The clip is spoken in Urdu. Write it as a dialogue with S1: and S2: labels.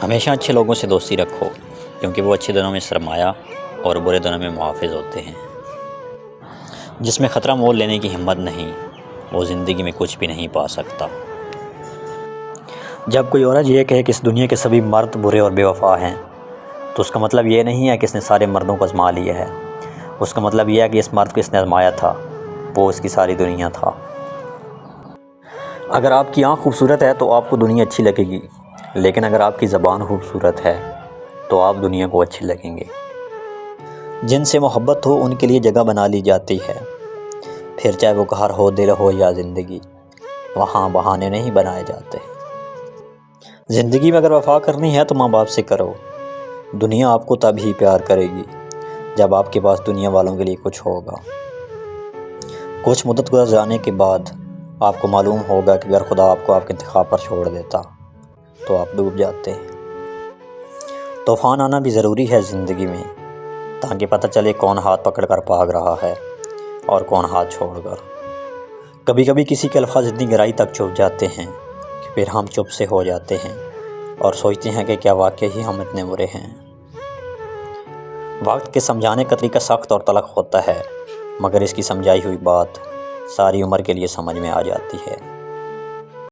S1: ہمیشہ اچھے لوگوں سے دوستی رکھو، کیونکہ وہ اچھے دنوں میں سرمایہ اور برے دنوں میں محافظ ہوتے ہیں۔ جس میں خطرہ مول لینے کی ہمت نہیں، وہ زندگی میں کچھ بھی نہیں پا سکتا۔ جب کوئی عورت یہ کہے کہ اس دنیا کے سبھی مرد برے اور بے وفا ہیں، تو اس کا مطلب یہ نہیں ہے کہ اس نے سارے مردوں کو آزما لیا ہے۔ اس کا مطلب یہ ہے کہ اس مرد کو اس نے آزمایا تھا، وہ اس کی ساری دنیا تھا۔ اگر آپ کی آنکھ خوبصورت ہے تو آپ کو دنیا اچھی لگے گی، لیکن اگر آپ کی زبان خوبصورت ہے تو آپ دنیا کو اچھے لگیں گے۔ جن سے محبت ہو ان کے لیے جگہ بنا لی جاتی ہے، پھر چاہے وہ گھر ہو، دل ہو یا زندگی، وہاں بہانے نہیں بنائے جاتے۔ زندگی میں اگر وفا کرنی ہے تو ماں باپ سے کرو۔ دنیا آپ کو تب ہی پیار کرے گی جب آپ کے پاس دنیا والوں کے لیے کچھ ہوگا۔ کچھ مدت گزر جانے کے بعد آپ کو معلوم ہوگا کہ اگر خدا آپ کو آپ کے انتخاب پر چھوڑ دیتا تو آپ ڈوب جاتے۔ طوفان آنا بھی ضروری ہے زندگی میں، تاکہ پتہ چلے کون ہاتھ پکڑ کر بھاگ رہا ہے اور کون ہاتھ چھوڑ کر۔ کبھی کبھی کسی کے الفاظ اتنی گہرائی تک چھپ جاتے ہیں کہ پھر ہم چپ سے ہو جاتے ہیں اور سوچتے ہیں کہ کیا واقعی ہی ہم اتنے برے ہیں۔ وقت کے سمجھانے کا طریقہ سخت اور تلخ ہوتا ہے، مگر اس کی سمجھائی ہوئی بات ساری عمر کے لیے سمجھ میں آ جاتی ہے۔